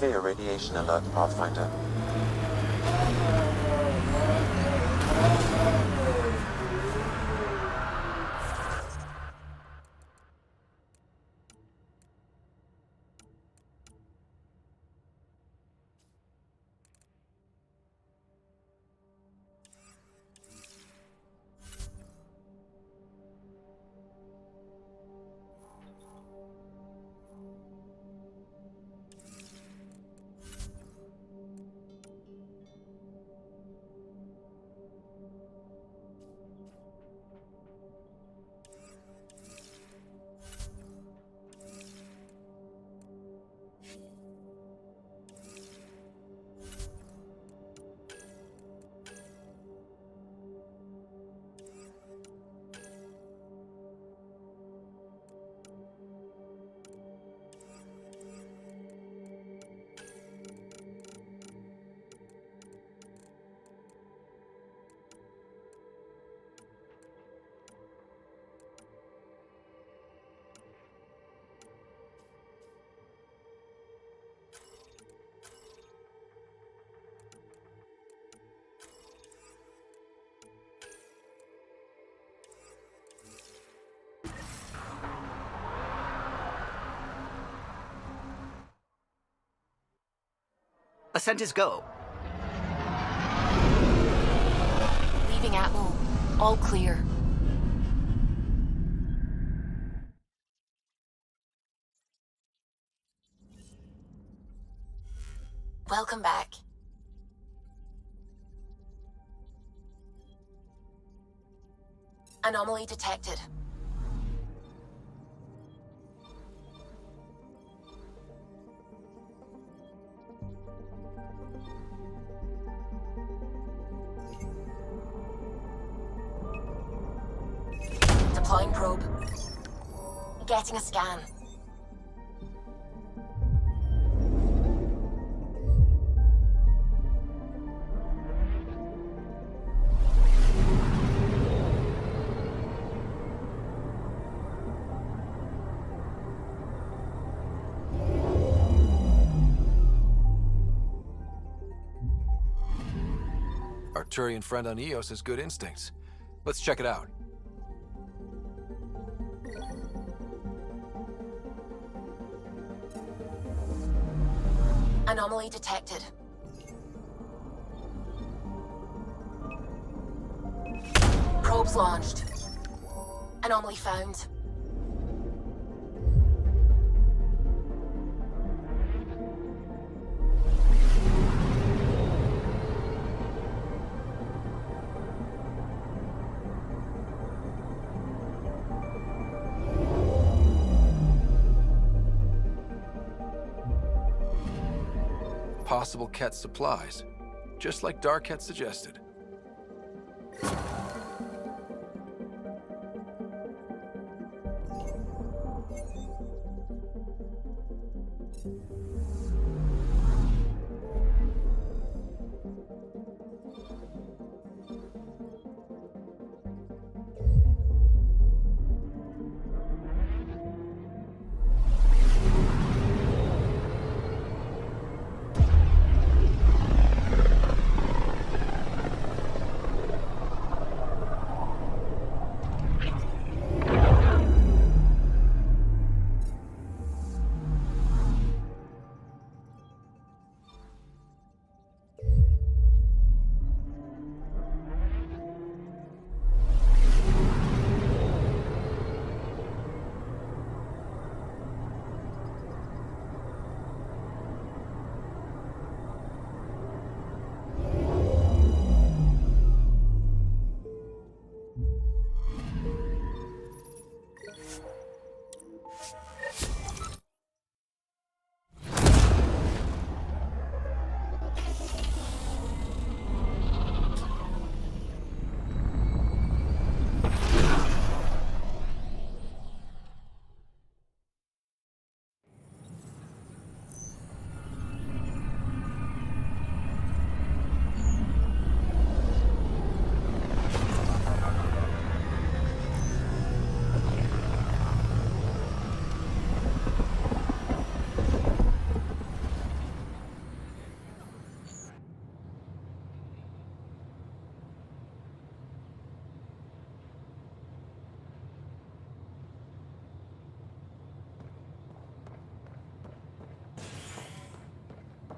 Clear radiation alert, Pathfinder. Ascent is go. Leaving Atmo. All clear. Welcome back. Anomaly detected. Deploying probe. Getting a scan. Arcturian friend on Eos has good instincts. Let's check it out. Anomaly detected. Probes launched. Anomaly found. Possible Ket supplies, just like Dark had suggested.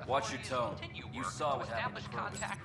Watch your tone. You saw what happened to Krogan.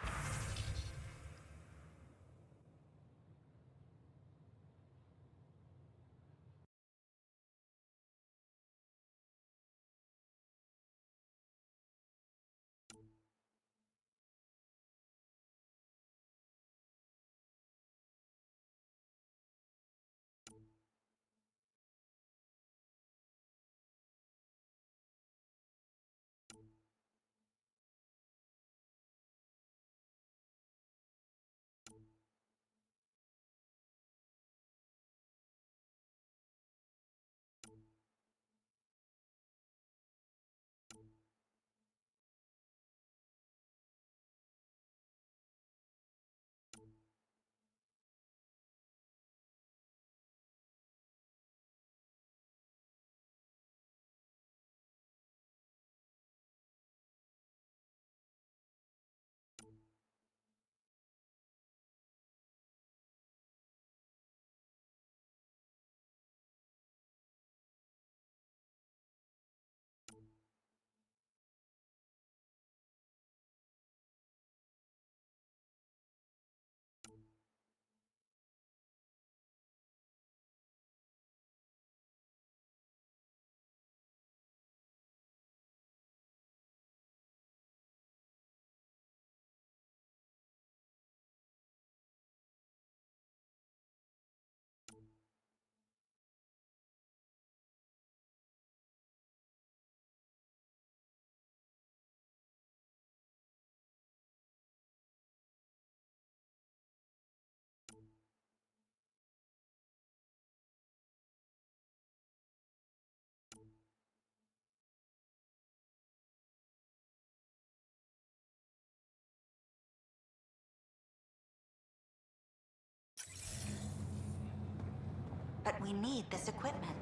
But we need this equipment.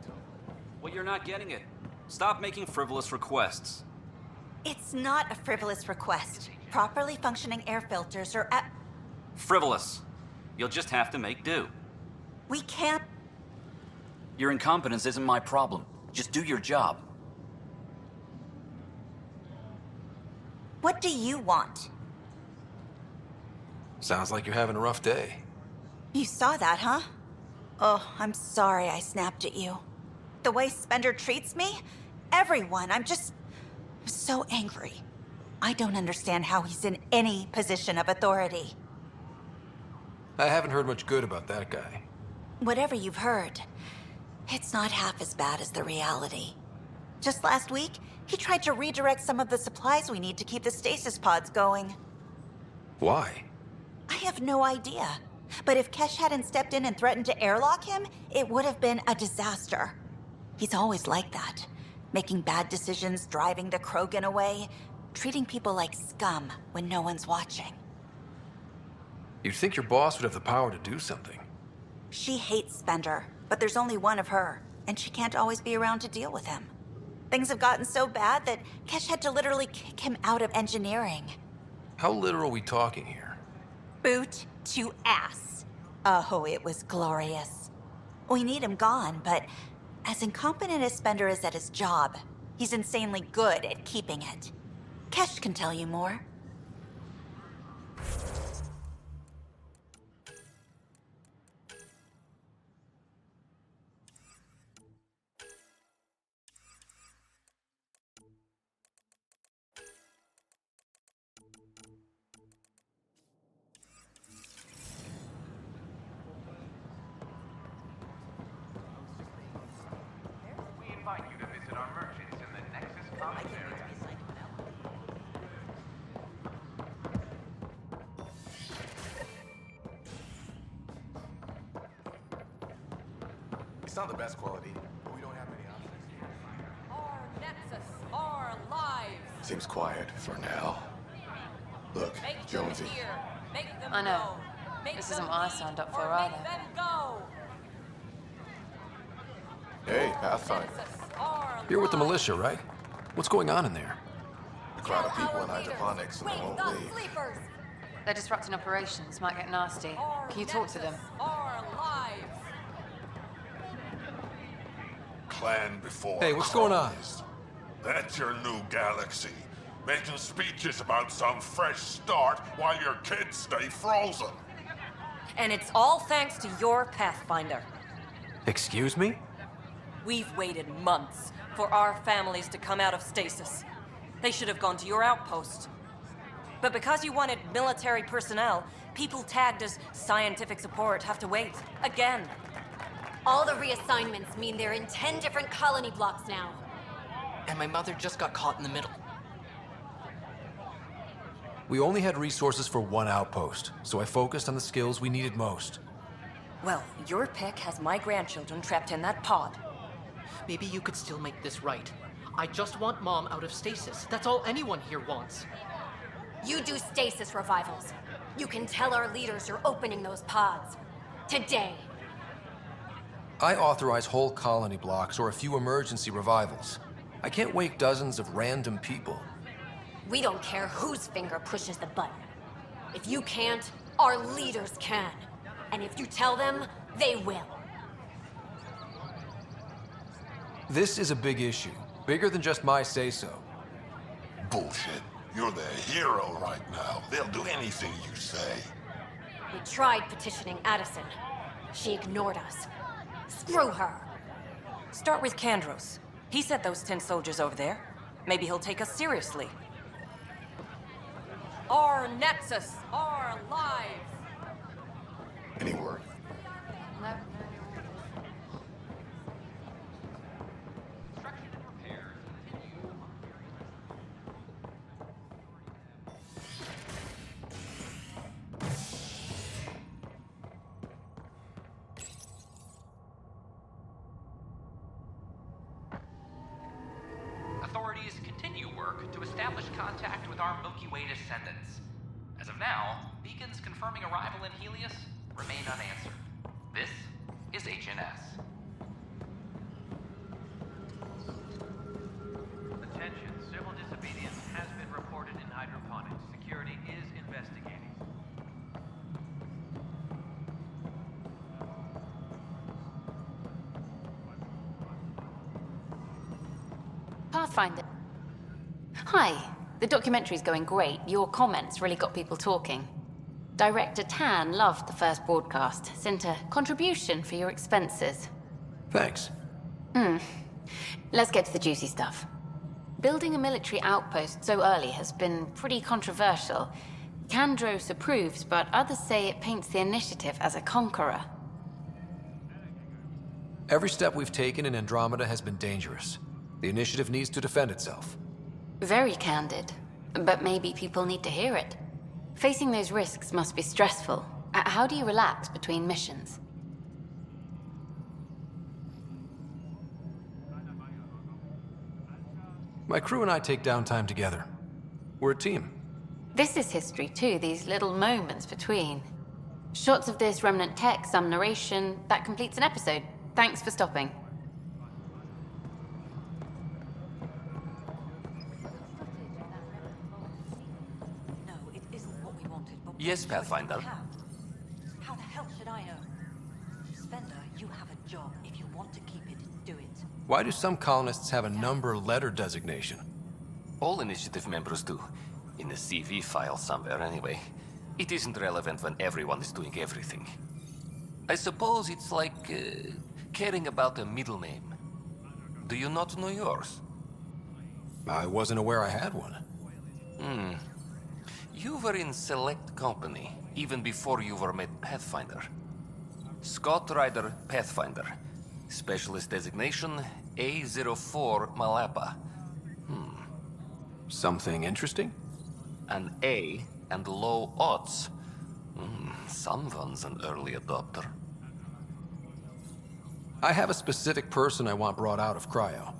Well, you're not getting it. Stop making frivolous requests. It's not a frivolous request. Properly functioning air filters are at... Frivolous. You'll just have to make do. We can't... Your incompetence isn't my problem. Just do your job. What do you want? Sounds like you're having a rough day. You saw that, huh? Oh, I'm sorry I snapped at you. The way Spender treats me? Everyone, I'm so angry. I don't understand how he's in any position of authority. I haven't heard much good about that guy. Whatever you've heard, it's not half as bad as the reality. Just last week, he tried to redirect some of the supplies we need to keep the stasis pods going. Why? I have no idea. But if Kesh hadn't stepped in and threatened to airlock him, it would have been a disaster. He's always like that. Making bad decisions, driving the Krogan away, treating people like scum when no one's watching. You'd think your boss would have the power to do something. She hates Spender, but there's only one of her, and she can't always be around to deal with him. Things have gotten so bad that Kesh had to literally kick him out of engineering. How literal are we talking here? Boot to ass. Oh, it was glorious. We need him gone, but as incompetent as Spender is at his job, he's insanely good at keeping it. Kesh can tell you more. We invite you to visit our merchants in the Nexus Commons area. It's not the best quality, but we don't have many options. Our Nexus, our lives. Seems quiet for now. Look, Make them Jonesy. hear. Make them I know. know. Make This them isn't what I leave, signed up for or either. make them go. Hey, Pathfinder. Nexus, our You're with the lives. militia, right? What's going on in there? A crowd of people Our in hydroponics and they leaders, won't wake the leave. sleepers. They're disrupting operations, might get nasty. Our Can you talk to them? Nexus, Our lives. Clan before Hey, what's going on? cause. That's your new galaxy. making speeches about some fresh start while your kids stay frozen. And it's all thanks to your Pathfinder. Excuse me? We've waited months for our families to come out of stasis. They should have gone to your outpost. But because you wanted military personnel, people tagged as scientific support have to wait. Again. All the reassignments mean they're in 10 different colony blocks now. And my mother just got caught in the middle. We only had resources for one outpost, so I focused on the skills we needed most. Well, your pick has my grandchildren trapped in that pod. Maybe you could still make this right. I just want Mom out of stasis. That's all anyone here wants. You do stasis revivals. You can tell our leaders you're opening those pods. Today. I authorize whole colony blocks or a few emergency revivals. I can't wake dozens of random people. We don't care whose finger pushes the button. If you can't, our leaders can. And if you tell them, they will. This is a big issue. Bigger than just my say-so. Bullshit. You're the hero right now. They'll do anything you say. We tried petitioning Addison. She ignored us. Screw her. Start with Kandros. He sent those 10 soldiers over there. Maybe he'll take us seriously. Our Nexus, our lives. Any word? Authorities continue work to establish contact with our Milky Way descendants. As of now, beacons confirming arrival in Helios remain unanswered. This is HNS. Attention, civil disobedience has been reported in hydroponics. Security is investigating. Pathfinder. Hi. The documentary's going great. Your comments really got people talking. Director Tan loved the first broadcast. Sent a contribution for your expenses. Thanks. Let's get to the juicy stuff. Building a military outpost so early has been pretty controversial. Kandros approves, but others say it paints the initiative as a conqueror. Every step we've taken in Andromeda has been dangerous. The initiative needs to defend itself. Very candid. But maybe people need to hear it. Facing those risks must be stressful. How do you relax between missions? My crew and I take downtime together. We're a team. This is history too, these little moments between. Shots of this remnant tech, some narration, that completes an episode. Thanks for stopping. Yes, Pathfinder. How the hell should I know? Spender, you have a job. If you want to keep it, do it. Why do some colonists have a number letter designation? All initiative members do. In the CV file somewhere, anyway. It isn't relevant when everyone is doing everything. I suppose it's like caring about a middle name. Do you not know yours? I wasn't aware I had one. You were in select company, even before you were made Pathfinder. Scott Ryder Pathfinder. Specialist designation, A04 Malapa. Something interesting? An A and low odds. Someone's an early adopter. I have a specific person I want brought out of cryo.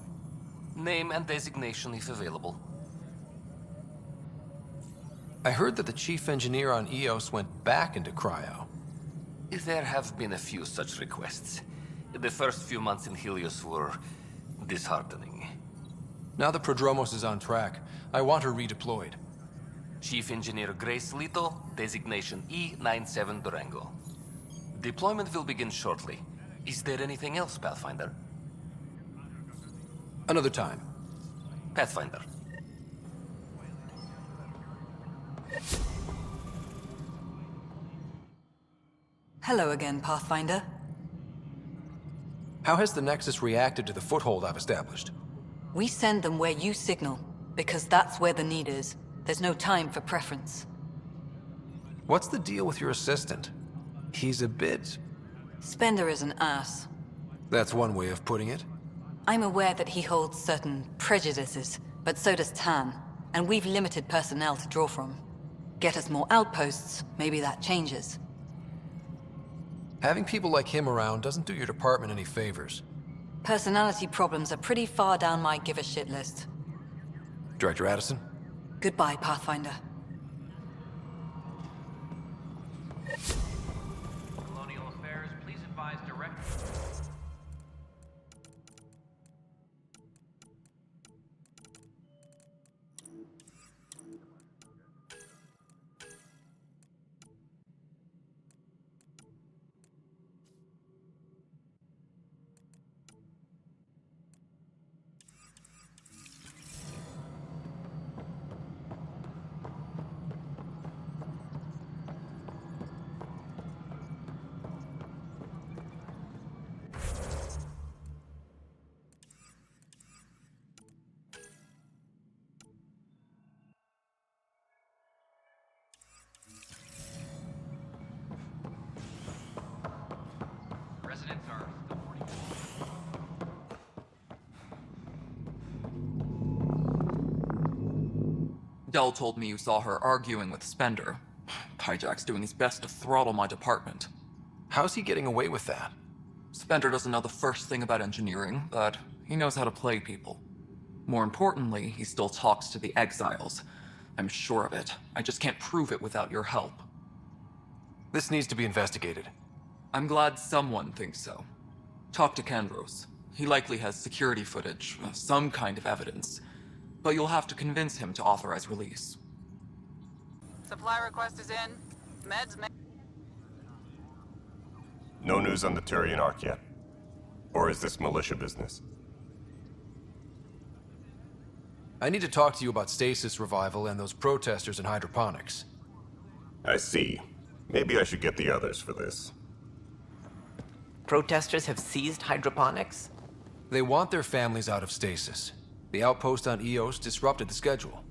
Name and designation if available. I heard that the chief engineer on EOS went back into cryo. There have been a few such requests. The first few months in Helios were disheartening. Now the Prodromos is on track. I want her redeployed. Chief Engineer Grace Lito, designation E97 Durango. Deployment will begin shortly. Is there anything else, Pathfinder? Another time. Pathfinder. Hello again, Pathfinder. How has the Nexus reacted to the foothold I've established? We send them where you signal, because that's where the need is. There's no time for preference. What's the deal with your assistant? He's a bit... Spender is an ass. That's one way of putting it. I'm aware that he holds certain prejudices, but so does Tan, and we've limited personnel to draw from. Get us more outposts, maybe that changes. Having people like him around doesn't do your department any favors. Personality problems are pretty far down my give-a-shit list. Director Addison? Goodbye, Pathfinder. Colonial Affairs, please advise direct... Residents are still 40. Dell told me you saw her arguing with Spender. Pyjack's doing his best to throttle my department. How's he getting away with that? Spender doesn't know the first thing about engineering, but he knows how to play people. More importantly, he still talks to the exiles. I'm sure of it. I just can't prove it without your help. This needs to be investigated. I'm glad someone thinks so. Talk to Kandros. He likely has security footage, some kind of evidence. But you'll have to convince him to authorize release. Supply request is in. Meds may... No news on the Turian Ark yet? Or is this militia business? I need to talk to you about stasis revival and those protesters in hydroponics. I see. Maybe I should get the others for this. Protesters have seized hydroponics? They want their families out of stasis. The outpost on Eos disrupted the schedule.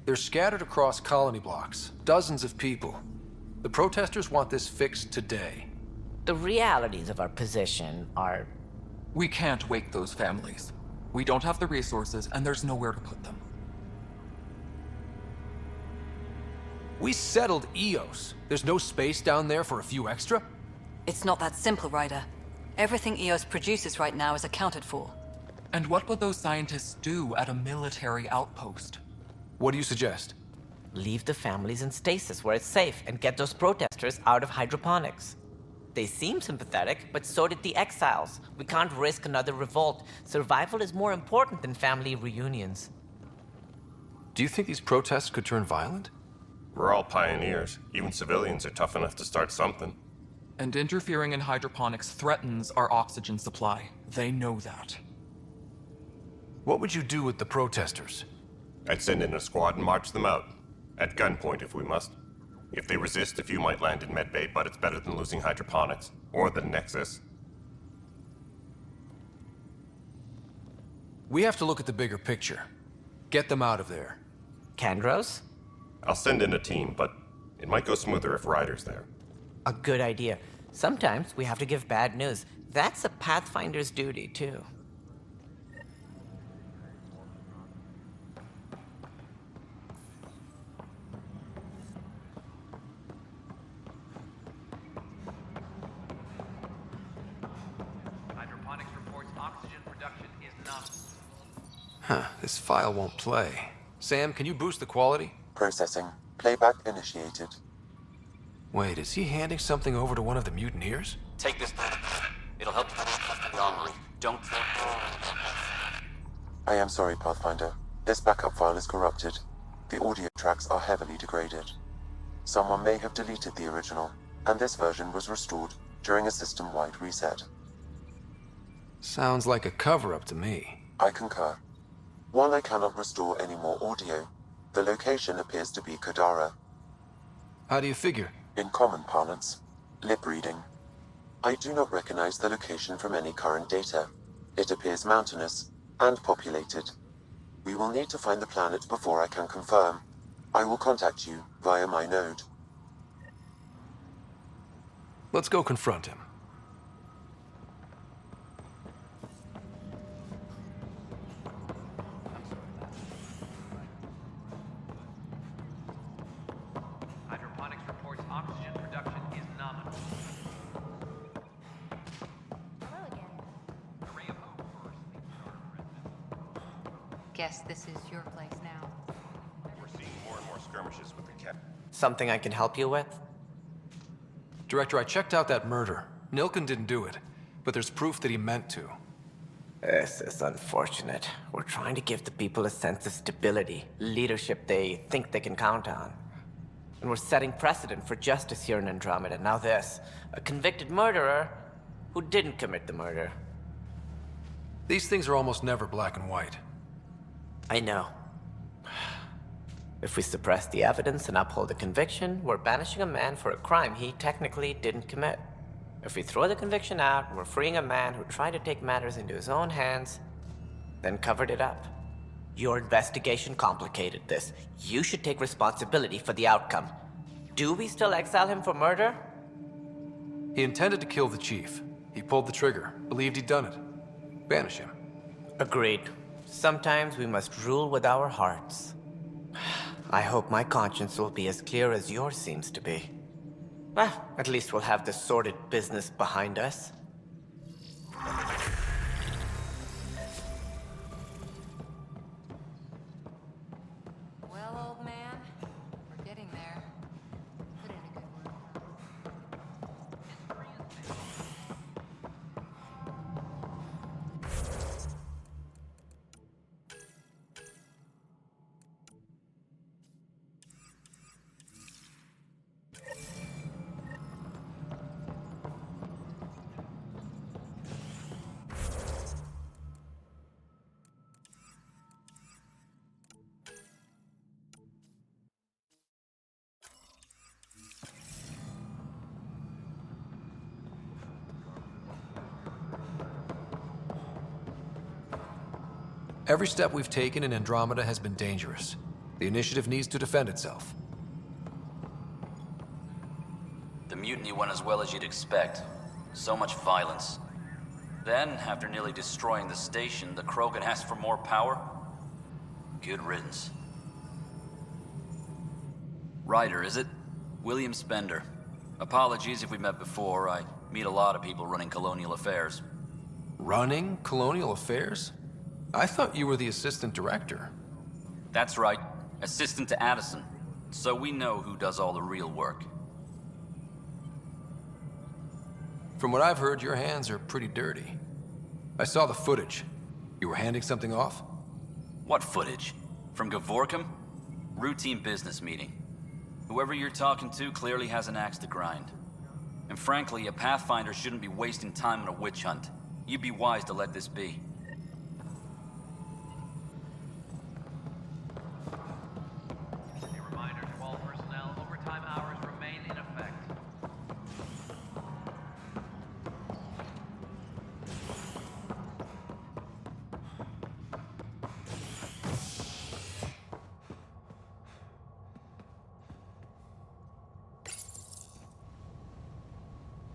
They're scattered across colony blocks, dozens of people. The protesters want this fixed today. The realities of our position are... We can't wake those families. We don't have the resources, and there's nowhere to put them. We settled Eos. There's no space down there for a few extra? It's not that simple, Ryder. Everything Eos produces right now is accounted for. And what would those scientists do at a military outpost? What do you suggest? Leave the families in stasis where it's safe and get those protesters out of hydroponics. They seem sympathetic, but so did the exiles. We can't risk another revolt. Survival is more important than family reunions. Do you think these protests could turn violent? We're all pioneers. Even civilians are tough enough to start something. And interfering in hydroponics threatens our oxygen supply. They know that. What would you do with the protesters? I'd send in a squad and march them out. At gunpoint if we must. If they resist, a few might land in medbay, but it's better than losing hydroponics. Or the Nexus. We have to look at the bigger picture. Get them out of there. Kandros? I'll send in a team, but it might go smoother if Ryder's there. A good idea. Sometimes we have to give bad news. That's a Pathfinder's duty, too. Hydroponics reports oxygen production is not... Huh, this file won't play. Sam, can you boost the quality? Processing. Playback initiated. Wait, is he handing something over to one of the mutineers? Take this. It'll help you hungry. Don't... I am sorry, Pathfinder. This backup file is corrupted. The audio tracks are heavily degraded. Someone may have deleted the original, and this version was restored during a system-wide reset. Sounds like a cover-up to me. I concur. While I cannot restore any more audio, the location appears to be Kadara. How do you figure? In common parlance, lip reading. I do not recognize the location from any current data. It appears mountainous and populated. We will need to find the planet before I can confirm. I will contact you via my node. Let's go confront him. Hydroponics reports oxygen production is nominal. Hello again. A ray of hope for sleep starter residents. Guess this is your place now. We're seeing more and more skirmishes with the cap. Something I can help you with? Director, I checked out that murder. Nilken didn't do it, but there's proof that he meant to. This is unfortunate. We're trying to give the people a sense of stability, leadership they think they can count on. And we're setting precedent for justice here in Andromeda. Now this, a convicted murderer who didn't commit the murder. These things are almost never black and white. I know. If we suppress the evidence and uphold the conviction, we're banishing a man for a crime he technically didn't commit. If we throw the conviction out, we're freeing a man who tried to take matters into his own hands, then covered it up. Your investigation complicated this. You should take responsibility for the outcome. Do we still exile him for murder? He intended to kill the chief. He pulled the trigger, believed he'd done it. Banish him. Agreed. Sometimes we must rule with our hearts. I hope my conscience will be as clear as yours seems to be. Well, at least we'll have the sordid business behind us. Well, old man, we're getting there. Put in a good word. Every step we've taken in Andromeda has been dangerous. The initiative needs to defend itself. The mutiny went as well as you'd expect. So much violence. Then, after nearly destroying the station, the Krogan asked for more power? Good riddance. Ryder, is it? William Spender. Apologies if we met before. I meet a lot of people running colonial affairs. Running colonial affairs? I thought you were the assistant director. That's right. Assistant to Addison. So we know who does all the real work. From what I've heard, your hands are pretty dirty. I saw the footage. You were handing something off? What footage? From Gavorkum? Routine business meeting. Whoever you're talking to clearly has an axe to grind. And frankly, a Pathfinder shouldn't be wasting time on a witch hunt. You'd be wise to let this be. A reminder to all personnel, overtime hours remain in effect.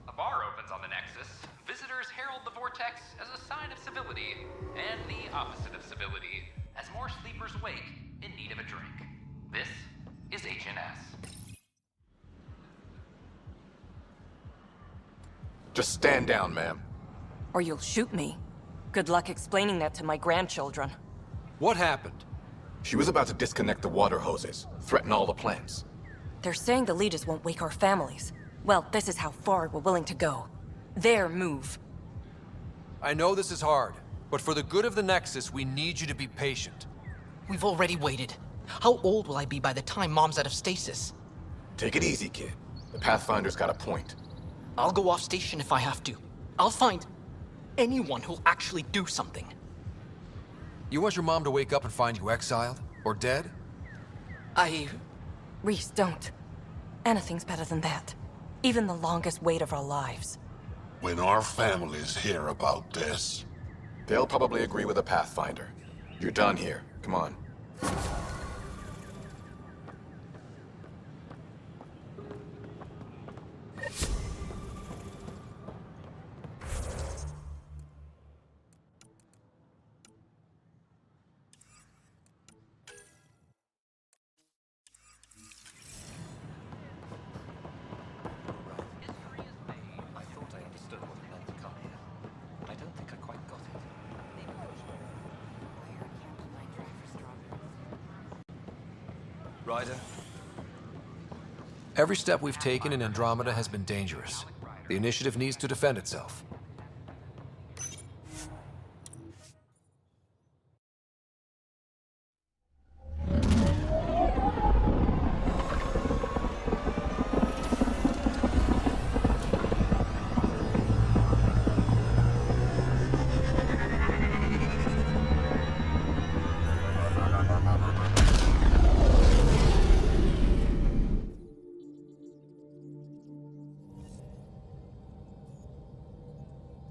A bar opens on the Nexus. Visitors herald the vortex as a sign of civility, and the opposite of civility, as more sleepers wake in need of a drink. This is HNS. Just stand down, ma'am. Or you'll shoot me. Good luck explaining that to my grandchildren. What happened? She was about to disconnect the water hoses, threaten all the plants. They're saying the leaders won't wake our families. Well, this is how far we're willing to go. Their move. I know this is hard, but for the good of the Nexus, we need you to be patient. We've already waited. How old will I be by the time Mom's out of stasis? Take it easy, kid. The Pathfinder's got a point. I'll go off station if I have to. I'll find anyone who'll actually do something. You want your mom to wake up and find you exiled? Or dead? Reese, don't. Anything's better than that. Even the longest wait of our lives. When our families hear about this... They'll probably agree with the Pathfinder. You're done here. Come on. Ryder? Every step we've taken in Andromeda has been dangerous. The initiative needs to defend itself.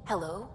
Hello?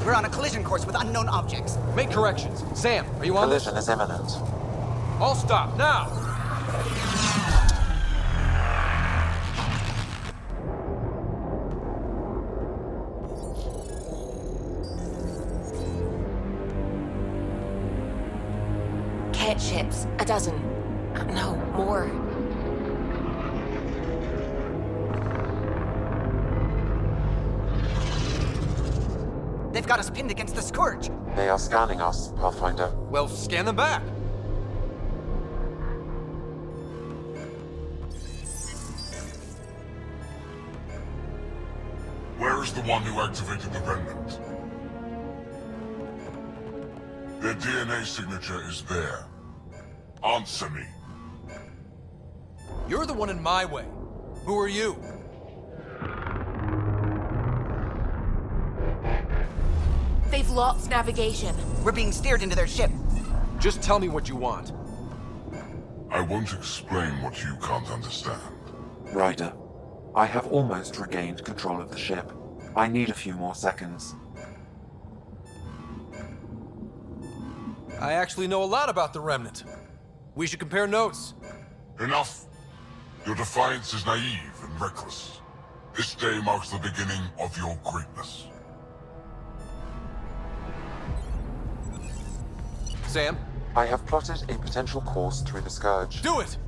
We're on a collision course with unknown objects. Make corrections. Sam, are you on this? Collision is imminent. All stop, now! Ket ships. A dozen. No, more. They've got us pinned against the Scourge. They are scanning us, Pathfinder. Well, scan them back. Where is the one who activated the remnant? Their DNA signature is there. Answer me. You're the one in my way. Who are you? They've locked navigation. We're being steered into their ship. Just tell me what you want. I won't explain what you can't understand. Ryder, I have almost regained control of the ship. I need a few more seconds. I actually know a lot about the Remnant. We should compare notes. Enough! Your defiance is naive and reckless. This day marks the beginning of your greatness. Sam? I have plotted a potential course through the Scourge. Do it!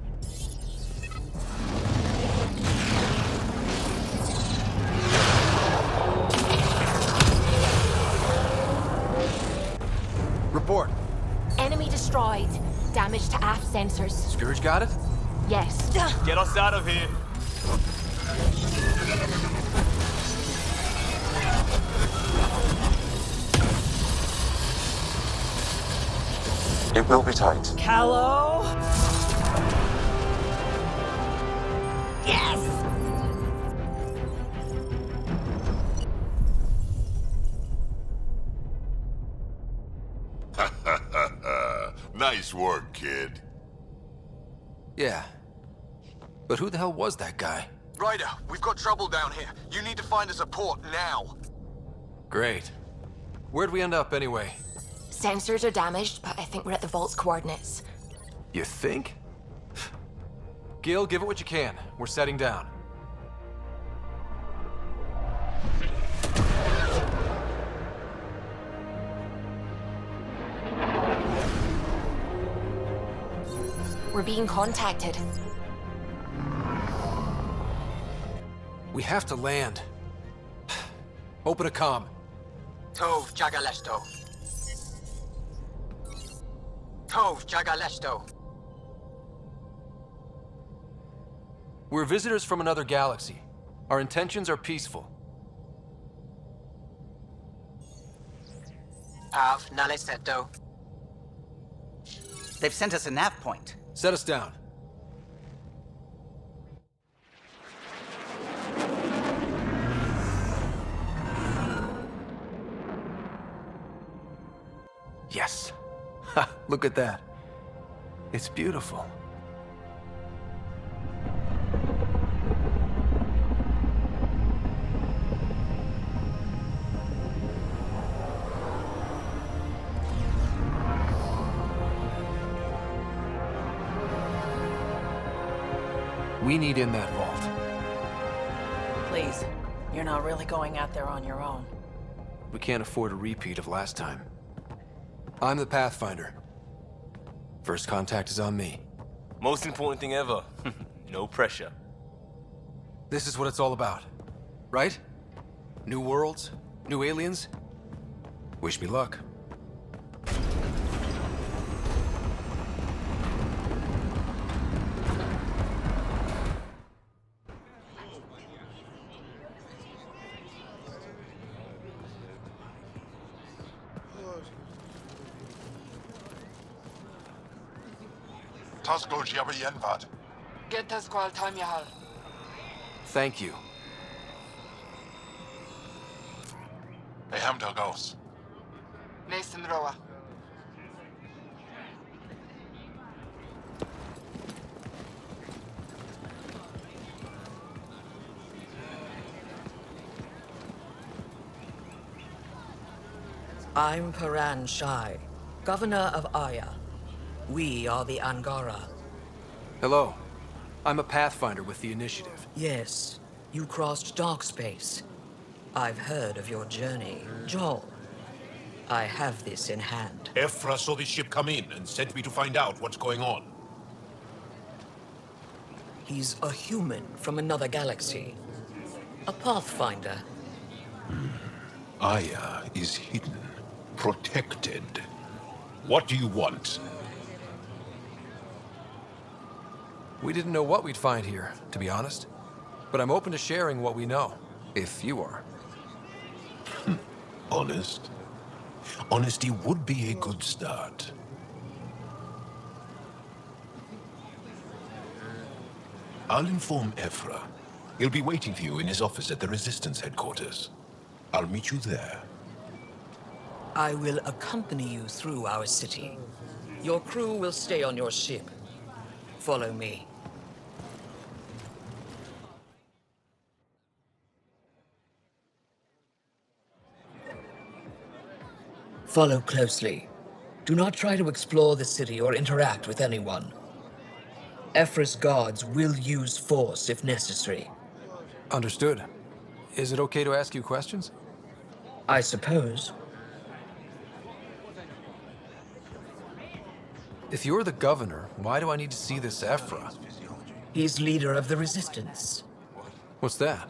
Report. Enemy destroyed. Damage to aft sensors. Scourge got it? Yes. Get us out of here. It will be tight. Callow? Yes! Nice work, kid. Yeah. But who the hell was that guy? Ryder, we've got trouble down here. You need to find us a port now. Great. Where'd we end up anyway? Sensors are damaged, but I think we're at the vault's coordinates. You think? Gil, give it what you can. We're setting down. We're being contacted. We have to land. Open a comm. Tov Jagalesto. Tov Jagalesto. We're visitors from another galaxy. Our intentions are peaceful. Av Naleseto. They've sent us a nav point. Set us down. Yes. Ha, look at that. It's beautiful. We need in that vault. Please, you're not really going out there on your own. We can't afford a repeat of last time. I'm the Pathfinder. First contact is on me. Most important thing ever. No pressure. This is what it's all about, right? New worlds? New aliens? Wish me luck. Tasco Jiabayenvat. Get Tasqual Tamyahal. Thank you. Ehamda Gauss. Mason Roa. I'm Paran Shai, Governor of Aya. We are the Angara. Hello. I'm a Pathfinder with the Initiative. Yes, you crossed dark space. I've heard of your journey, Joel. I have this in hand. Ephra saw this ship come in and sent me to find out what's going on. He's a human from another galaxy. A Pathfinder. Aya is hidden, protected. What do you want? We didn't know what we'd find here, to be honest. But I'm open to sharing what we know, if you are. Honest? Honesty would be a good start. I'll inform Ephra. He'll be waiting for you in his office at the Resistance headquarters. I'll meet you there. I will accompany you through our city. Your crew will stay on your ship. Follow me. Follow closely. Do not try to explore the city or interact with anyone. Ephra's guards will use force if necessary. Understood. Is it okay to ask you questions? I suppose. If you're the governor, why do I need to see this Ephra? He's leader of the Resistance. What's that?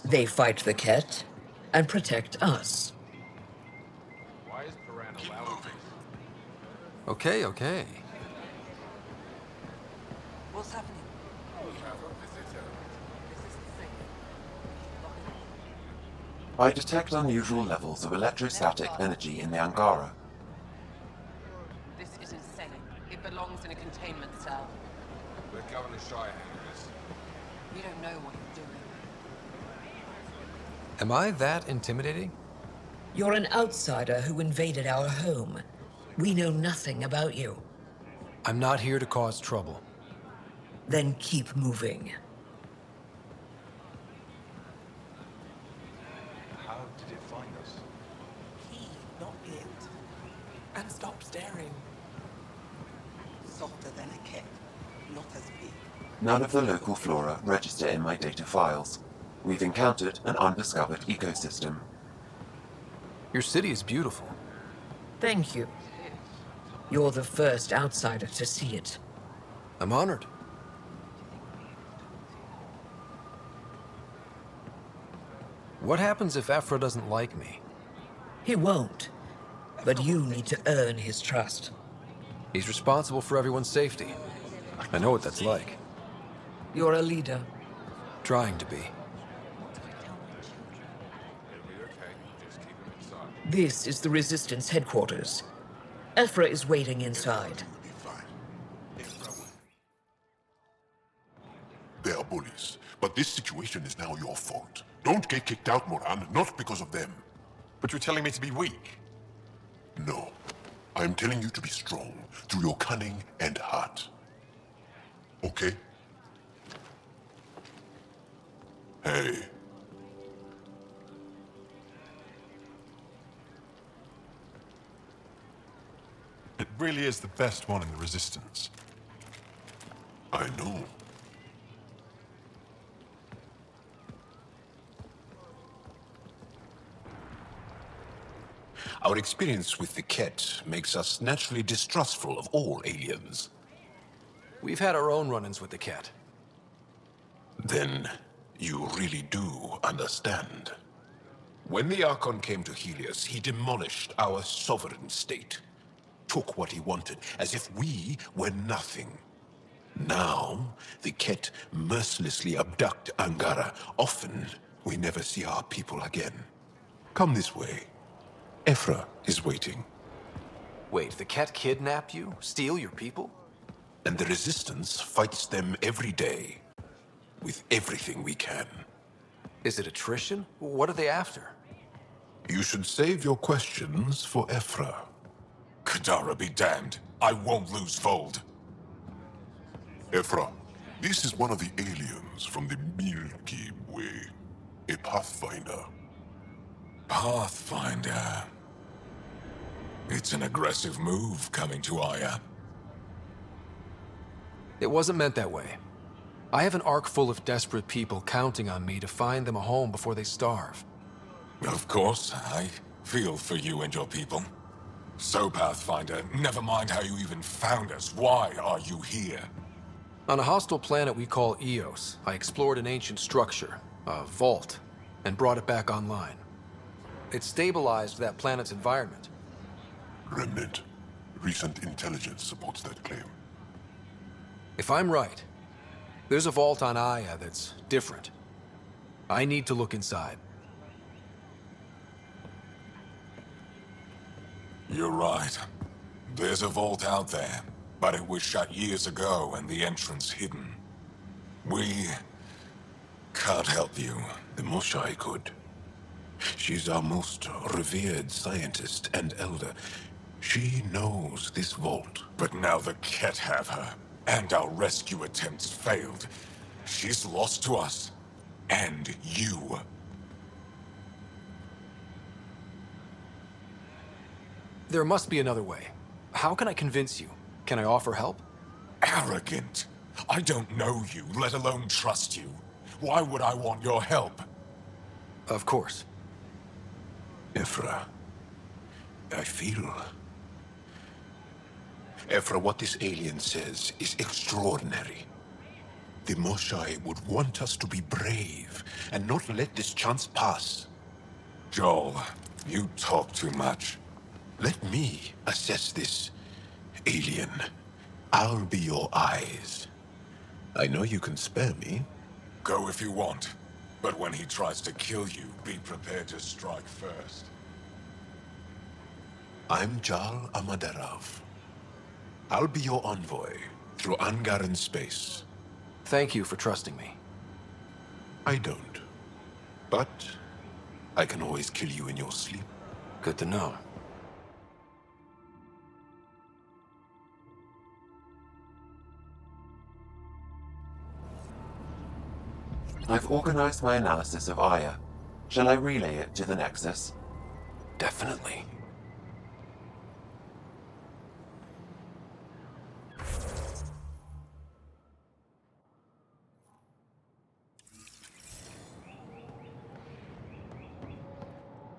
They fight the Ket and protect us. Okay, okay. What's happening? I detect unusual levels of electrostatic energy in the Angara. This is insane. It belongs in a containment cell. We're Governor Shai handling this. You don't know what you're doing. Am I that intimidating? You're an outsider who invaded our home. We know nothing about you. I'm not here to cause trouble. Then keep moving. How did it find us? He, not it. And stop staring. Softer than a cat, not as big. None of the local flora register in my data files. We've encountered an undiscovered ecosystem. Your city is beautiful. Thank you. You're the first outsider to see it. I'm honored. What happens if Ephra doesn't like me? He won't. But you need to earn his trust. He's responsible for everyone's safety. I know what that's like. You're a leader. Trying to be. This is the Resistance headquarters. Ephra is waiting inside. They are bullies, but this situation is now your fault. Don't get kicked out, Moran, not because of them. But you're telling me to be weak? No. I am telling you to be strong, through your cunning and heart. Okay? Hey. It really is the best one in the Resistance. I know. Our experience with the Ket makes us naturally distrustful of all aliens. We've had our own run-ins with the Ket. Then you really do understand. When the Archon came to Helios, he demolished our sovereign state. Took what he wanted, as if we were nothing. Now, the Ket mercilessly abduct Angara. Often, we never see our people again. Come this way. Ephra is waiting. Wait, the Ket kidnap you? Steal your people? And the Resistance fights them every day. With everything we can. Is it attrition? What are they after? You should save your questions for Ephra. Kadara be damned. I won't lose Fold. Ephra, this is one of the aliens from the Milky Way. A Pathfinder. Pathfinder. It's an aggressive move coming to Aya. It wasn't meant that way. I have an ark full of desperate people counting on me to find them a home before they starve. Of course, I feel for you and your people. So, Pathfinder, never mind how you even found us. Why are you here? On a hostile planet we call Eos, I explored an ancient structure, a vault, and brought it back online. It stabilized that planet's environment. Remnant. Recent intelligence supports that claim. If I'm right, there's a vault on Aya that's different. I need to look inside. You're right. There's a vault out there, but it was shut years ago and the entrance hidden. We can't help you. The Moshai could. She's our most revered scientist and elder. She knows this vault. But now the Ket have her, and our rescue attempts failed. She's lost to us, and you. There must be another way. How can I convince you? Can I offer help? Arrogant. I don't know you, let alone trust you. Why would I want your help? Of course. Ephra, I feel... Ephra, what this alien says is extraordinary. The Moshai would want us to be brave and not let this chance pass. Joel, you talk too much. Let me assess this, alien. I'll be your eyes. I know you can spare me. Go if you want. But when he tries to kill you, be prepared to strike first. I'm Jal Amaderav. I'll be your envoy through Angaran space. Thank you for trusting me. I don't. But I can always kill you in your sleep. Good to know. I've organized my analysis of Aya. Shall I relay it to the Nexus? Definitely.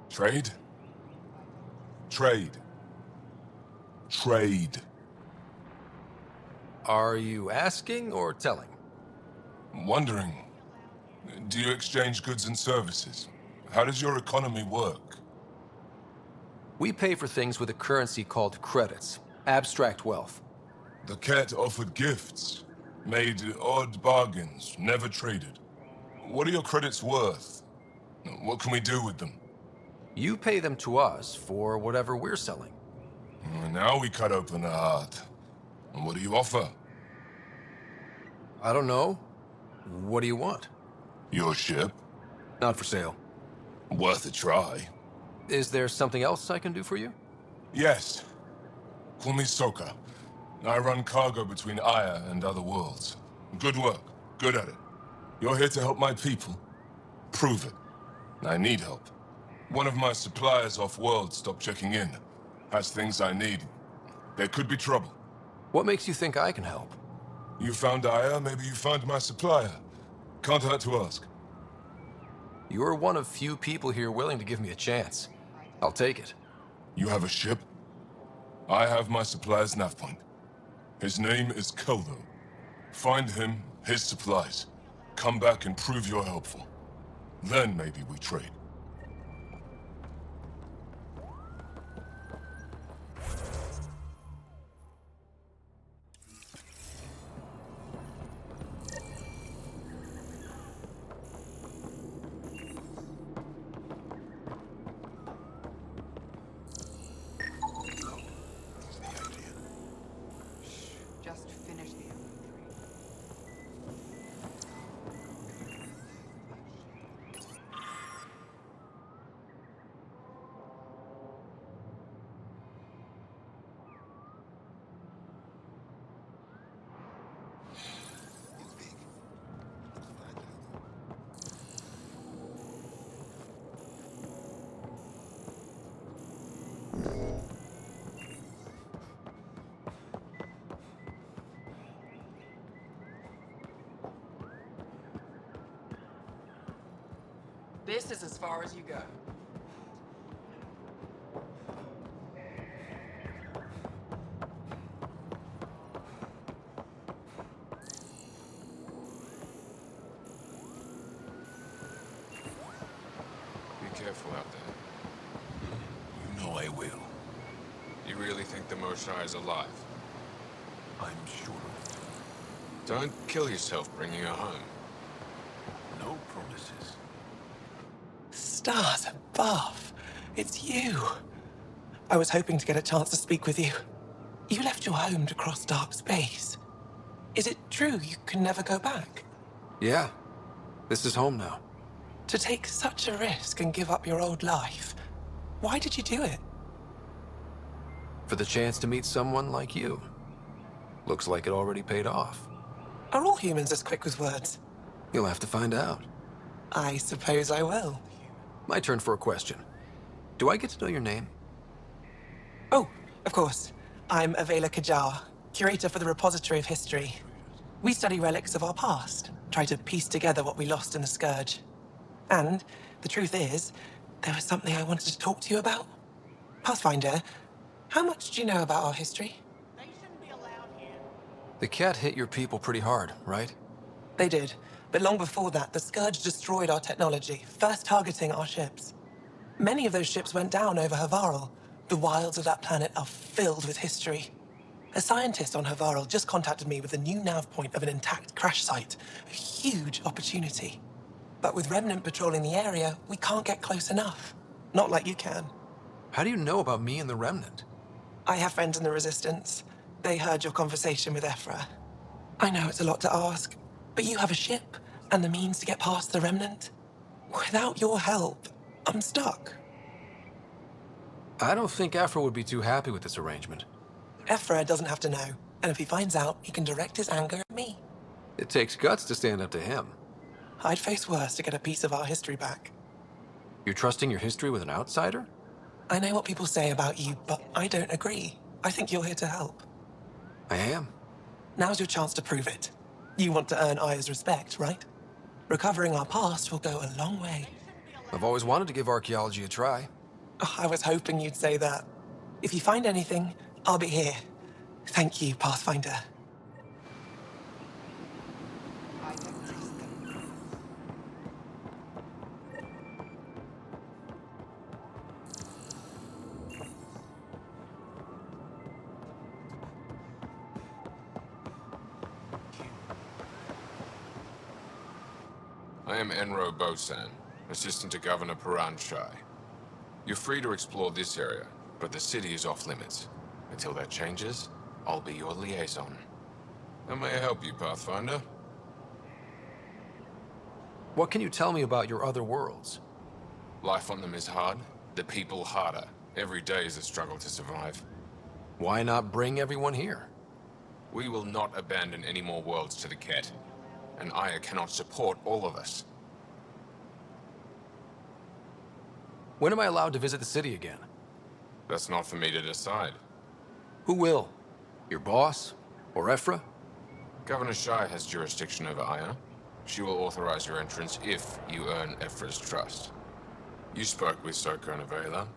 Trade? Trade. Trade. Are you asking or telling? Wondering, do you exchange goods and services? How does your economy work? We pay for things with a currency called credits. Abstract wealth. The cat offered gifts, made odd bargains, never traded. What are your credits worth? What can we do with them? You pay them to us for whatever we're selling. Now we cut open the heart. And what do you offer? I don't know. What do you want? Your ship? Not for sale. Worth a try. Is there something else I can do for you? Yes. Call me Soka. I run cargo between Aya and other worlds. Good work. Good at it. You're here to help my people. Prove it. I need help. One of my suppliers off-world stopped checking in. Has things I need. There could be trouble. What makes you think I can help? You found Aya, maybe you found my supplier. Can't hurt to ask. You're one of few people here willing to give me a chance. I'll take it. You have a ship? I have my supplier's nav point. His name is Keldo. Find him, his supplies. Come back and prove you're helpful. Then maybe we trade. Just finish the This is as far as you go. Be careful out there. You know I will. You really think the Moshae is alive? I'm sure of it. Don't kill yourself bringing her home. No promises. Stars above. It's you. I was hoping to get a chance to speak with you. You left your home to cross dark space. Is it true you can never go back? Yeah. This is home now. To take such a risk and give up your old life, why did you do it? For the chance to meet someone like you. Looks like it already paid off. Are all humans as quick with words? You'll have to find out. I suppose I will. My turn for a question. Do I get to know your name? Oh, of course. I'm Avela Kajar, curator for the Repository of History. We study relics of our past, try to piece together what we lost in the Scourge. And the truth is, there was something I wanted to talk to you about. Pathfinder, how much do you know about our history? The cat hit your people pretty hard, right? They did, but long before that, the Scourge destroyed our technology, first targeting our ships. Many of those ships went down over Havarl. The wilds of that planet are filled with history. A scientist on Havarl just contacted me with a new nav point of an intact crash site. A huge opportunity. But with Remnant patrolling the area, we can't get close enough. Not like you can. How do you know about me and the Remnant? I have friends in the Resistance. They heard your conversation with Ephra. I know it's a lot to ask, but you have a ship and the means to get past the Remnant. Without your help, I'm stuck. I don't think Ephra would be too happy with this arrangement. Ephra doesn't have to know, and if he finds out, he can direct his anger at me. It takes guts to stand up to him. I'd face worse to get a piece of our history back. You're trusting your history with an outsider? I know what people say about you, but I don't agree. I think you're here to help. I am. Now's your chance to prove it. You want to earn Aya's respect, right? Recovering our past will go a long way. I've always wanted to give archaeology a try. Oh, I was hoping you'd say that. If you find anything, I'll be here. Thank you, Pathfinder. I am Enro Bosan, assistant to Governor Paran Shai. You're free to explore this area, but the city is off limits. Until that changes, I'll be your liaison. How may I help you, Pathfinder? What can you tell me about your other worlds? Life on them is hard, the people harder. Every day is a struggle to survive. Why not bring everyone here? We will not abandon any more worlds to the Ket, and Aya cannot support all of us. When am I allowed to visit the city again? That's not for me to decide. Who will? Your boss? Or Ephra? Governor Shai has jurisdiction over Aya. She will authorize your entrance if you earn Ephra's trust. You spoke with Soko and Avela.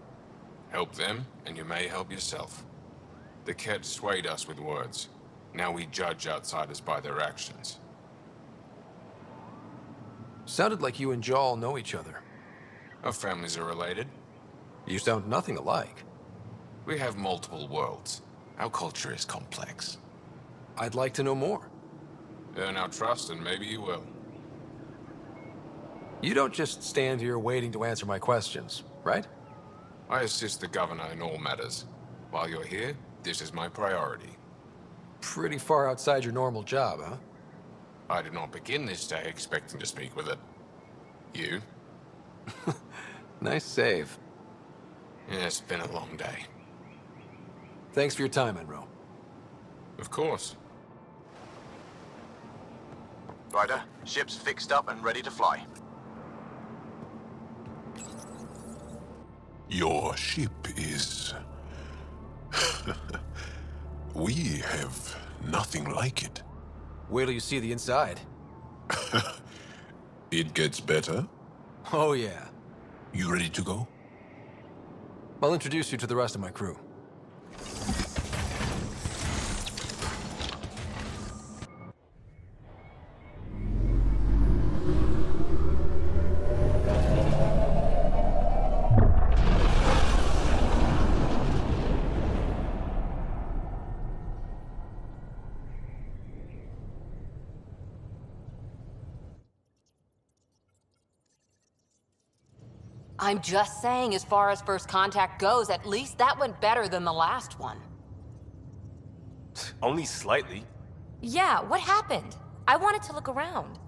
Help them, and you may help yourself. The Ket swayed us with words. Now we judge outsiders by their actions. Sounded like you and Jal know each other. Our families are related. You sound nothing alike. We have multiple worlds. Our culture is complex. I'd like to know more. Earn our trust, and maybe you will. You don't just stand here waiting to answer my questions, right? I assist the governor in all matters. While you're here, this is my priority. Pretty far outside your normal job, huh? I did not begin this day expecting to speak with it. You? Nice save. Yeah, it's been a long day. Thanks for your time, Enro. Of course. Ryder, ship's fixed up and ready to fly. Your ship is... We have nothing like it. Wait till you see the inside. It gets better? Oh, yeah. You ready to go? I'll introduce you to the rest of my crew. I'm just saying, as far as first contact goes, at least that went better than the last one. Only slightly. Yeah, what happened? I wanted to look around.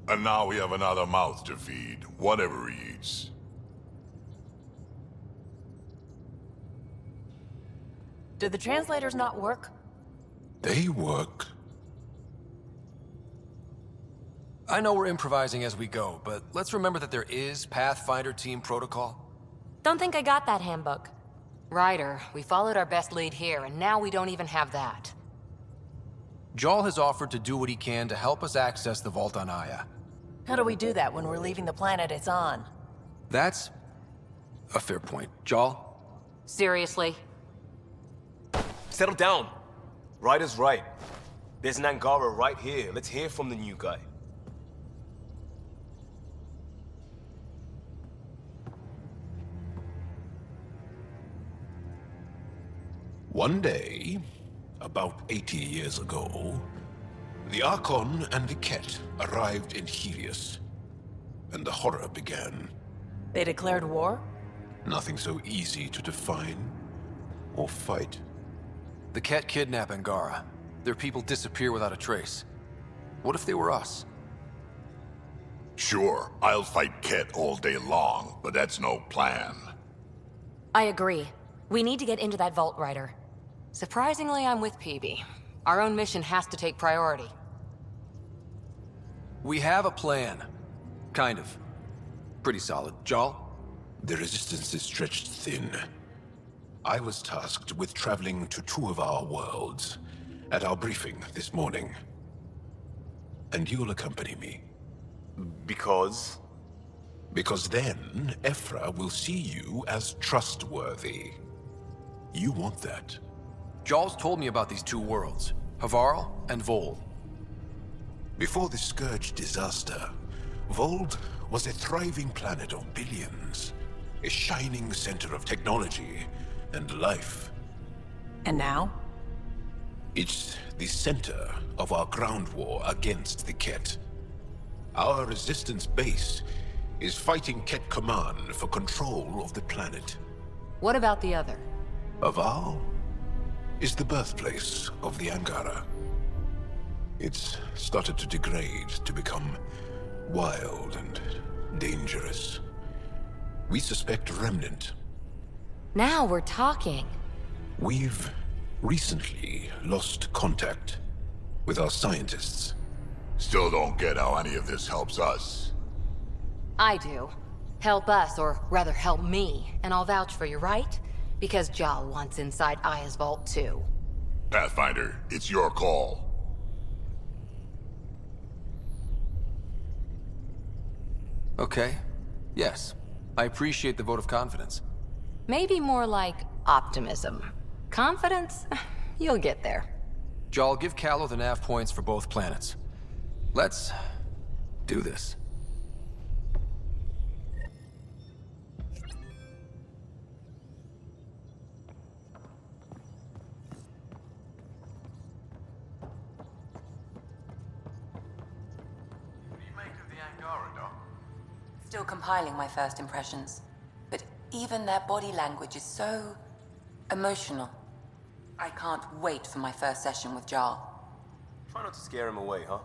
And now we have another mouth to feed, whatever he eats. Did the translators not work? They work. I know we're improvising as we go, but let's remember that there is Pathfinder team protocol. Don't think I got that handbook. Ryder, we followed our best lead here, and now we don't even have that. Jal has offered to do what he can to help us access the vault on Aya. How do we do that when we're leaving the planet it's on? That's a fair point. Jal? Seriously? Settle down. Ryder's right. There's an Angara right here. Let's hear from the new guy. One day, about 80 years ago, the Archon and the Ket arrived in Helios, and the horror began. They declared war? Nothing so easy to define or fight. The Ket kidnap Angara. Their people disappear without a trace. What if they were us? Sure, I'll fight Ket all day long, but that's no plan. I agree. We need to get into that vault, Ryder. Surprisingly, I'm with PB. Our own mission has to take priority. We have a plan. Kind of. Pretty solid. Jal? The resistance is stretched thin. I was tasked with traveling to 2 of our worlds at our briefing this morning. And you'll accompany me. Because? Because then, Ephra will see you as trustworthy. You want that. Jal's told me about these 2 worlds, Havarl and Vold. Before the Scourge disaster, Vold was a thriving planet of billions, a shining center of technology and life. And now? It's the center of our ground war against the Ket. Our resistance base is fighting Ket Kaman for control of the planet. What about the other? Aval is the birthplace of the Angara. It's started to degrade, to become wild and dangerous. We suspect Remnant. Now we're talking. We've recently lost contact with our scientists. Still don't get how any of this helps us. I do. Help us, or rather help me, and I'll vouch for you, right? Because Jal wants inside Aya's vault too. Pathfinder, it's your call. Okay. Yes. I appreciate the vote of confidence. Maybe more like optimism. Confidence? You'll get there. Jal, give Callow the nav points for both planets. Let's do this. What do you make of the Angara, Doc? Still compiling my first impressions. But even their body language is so emotional. I can't wait for my first session with Jarl. Try not to scare him away, huh?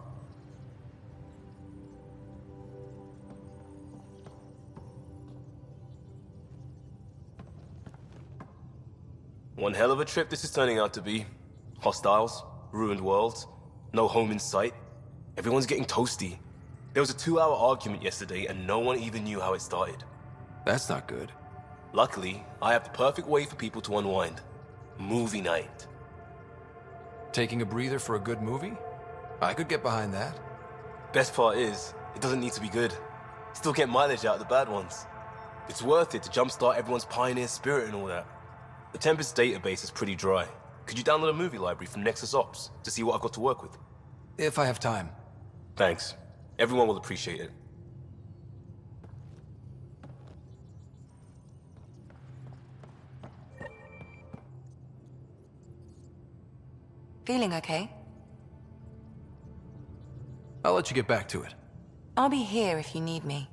One hell of a trip this is turning out to be. Hostiles, ruined worlds, no home in sight. Everyone's getting toasty. There was a 2-hour argument yesterday and no one even knew how it started. That's not good. Luckily, I have the perfect way for people to unwind. Movie night. Taking a breather for a good movie? I could get behind that. Best part is, it doesn't need to be good. Still get mileage out of the bad ones. It's worth it to jumpstart everyone's pioneer spirit and all that. The Tempest database is pretty dry. Could you download a movie library from Nexus Ops to see what I've got to work with? If I have time. Thanks. Everyone will appreciate it. Feeling okay? I'll let you get back to it. I'll be here if you need me.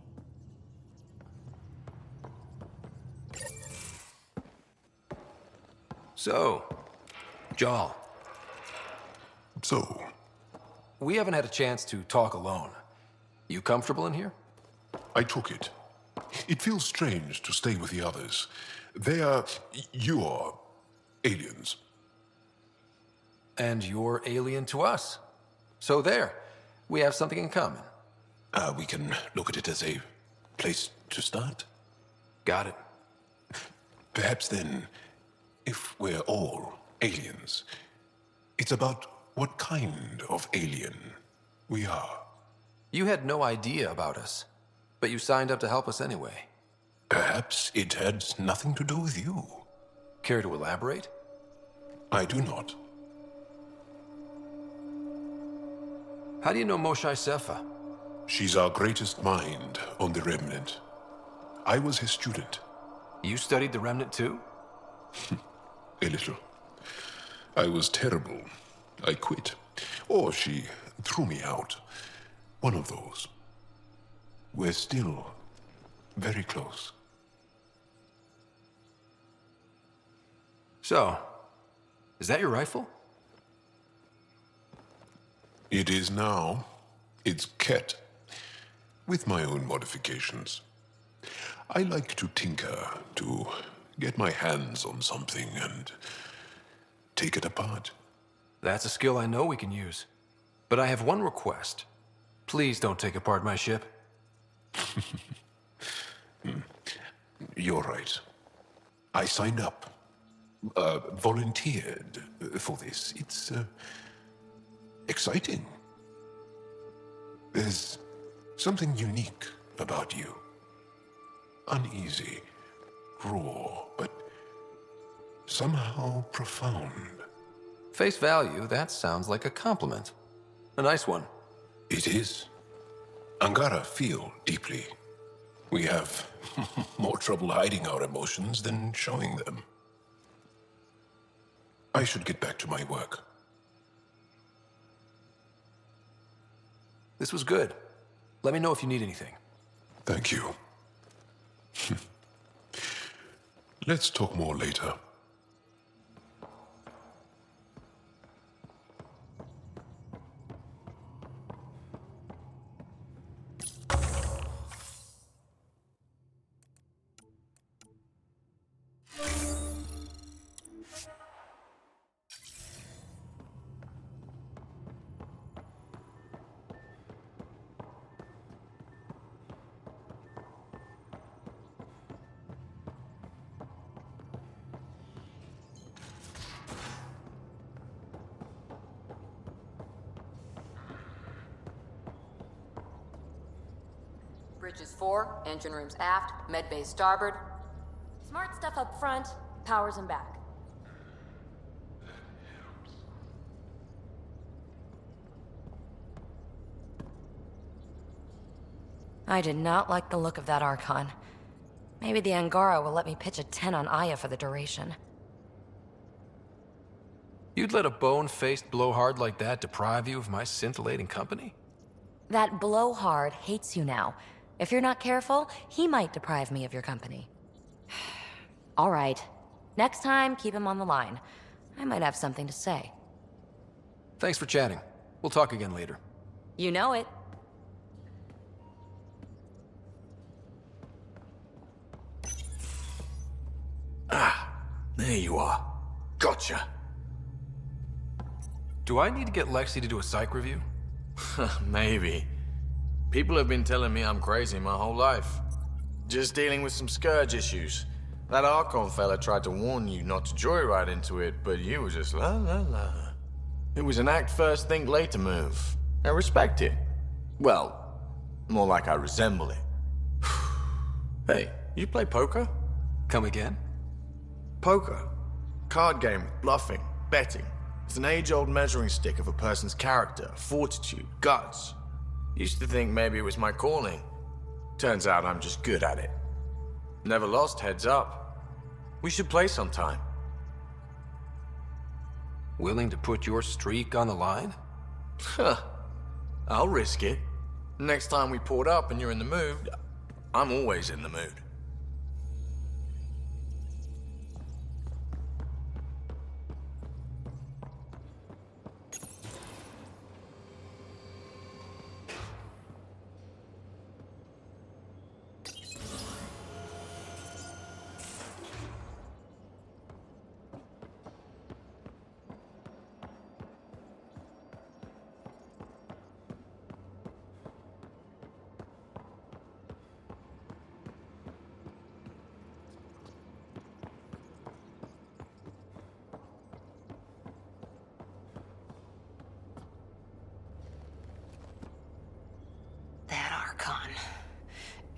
So, Jal. So? We haven't had a chance to talk alone. You comfortable in here? I took it. It feels strange to stay with the others. They are... you are... aliens. And you're alien to us. So there. We have something in common. We can look at it as a place to start. Got it. Perhaps then, if we're all aliens, it's about what kind of alien we are. You had no idea about us, but you signed up to help us anyway. Perhaps it had nothing to do with you. Care to elaborate? I do not. How do you know Moshae Sefa? She's our greatest mind on the Remnant. I was his student. You studied the Remnant too? A little. I was terrible. I quit. Or she threw me out. One of those. We're still very close. So, is that your rifle? It is now. It's Ket. With my own modifications. I like to tinker, to get my hands on something and take it apart. That's a skill I know we can use. But I have one request. Please don't take apart my ship. You're right. I signed up. Volunteered for this. It's exciting. There's something unique about you. Uneasy, raw, but somehow profound. Face value, that sounds like a compliment. A nice one. It is. Angara feel deeply. We have more trouble hiding our emotions than showing them. I should get back to my work. This was good. Let me know if you need anything. Thank you. Let's talk more later. Bridges 4, engine rooms aft, med bay starboard. Smart stuff up front, powers in back. I did not like the look of that Archon. Maybe the Angara will let me pitch a 10 on Aya for the duration. You'd let a bone-faced blowhard like that deprive you of my scintillating company? That blowhard hates you now. If you're not careful, he might deprive me of your company. All right. Next time, keep him on the line. I might have something to say. Thanks for chatting. We'll talk again later. You know it. There you are. Gotcha. Do I need to get Lexi to do a psych review? Maybe. People have been telling me I'm crazy my whole life. Just dealing with some scourge issues. That Archon fella tried to warn you not to joyride into it, but you were just la la la. It was an act first, think later move. I respect it. Well, more like I resemble it. Hey, you play poker? Come again? Poker. Card game with bluffing, betting. It's an age-old measuring stick of a person's character, fortitude, guts. Used to think maybe it was my calling. Turns out I'm just good at it. Never lost, heads up. We should play sometime. Willing to put your streak on the line? Huh. I'll risk it. Next time we port up and you're in the mood, I'm always in the mood.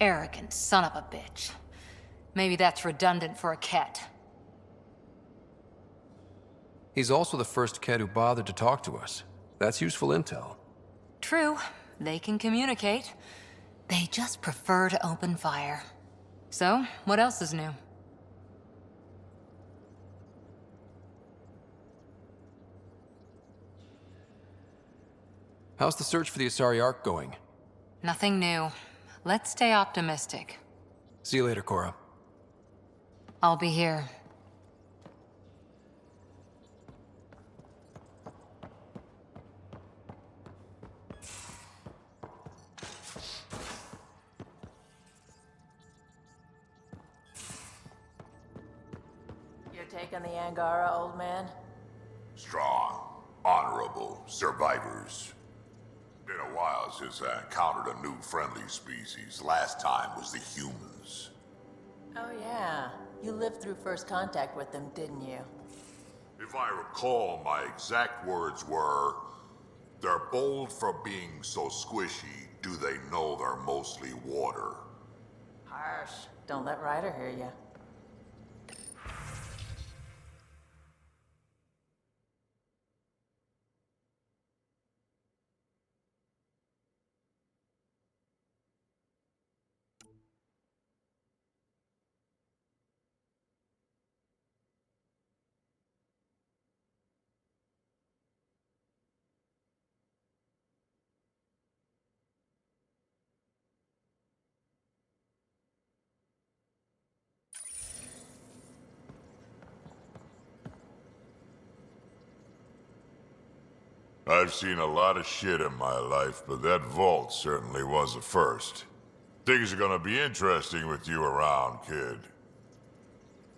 Arrogant son of a bitch. Maybe that's redundant for a Ket. He's also the first Ket who bothered to talk to us. That's useful intel. True. They can communicate. They just prefer to open fire. So, what else is new? How's the search for the Asari Ark going? Nothing new. Let's stay optimistic. See you later, Cora. I'll be here. Your take on the Angara, old man? Strong, honorable survivors. Been a while since I encountered a new friendly species. Last time was the humans. Oh yeah. You lived through first contact with them, didn't you? If I recall, my exact words were, "They're bold for being so squishy. Do they know they're mostly water?" Harsh. Don't let Ryder hear you. I've seen a lot of shit in my life, but that vault certainly was a first. Things are gonna be interesting with you around, kid.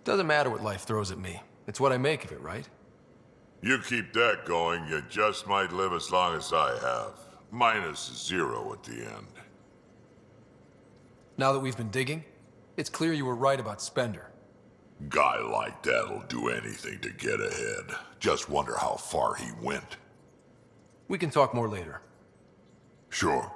Doesn't matter what life throws at me. It's what I make of it, right? You keep that going, you just might live as long as I have. Minus 0 at the end. Now that we've been digging, it's clear you were right about Spender. Guy like that'll do anything to get ahead. Just wonder how far he went. We can talk more later. Sure.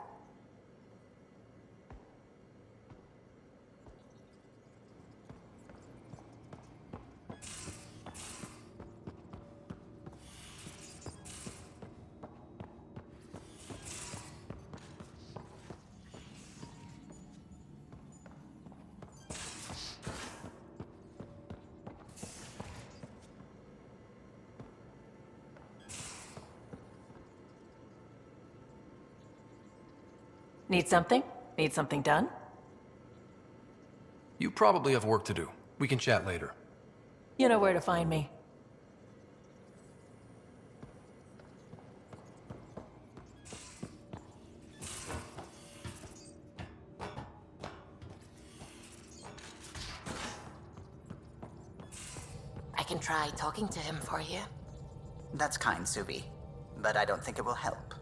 Need something? Need something done? You probably have work to do. We can chat later. You know where to find me. I can try talking to him for you. That's kind, Subi, but I don't think it will help.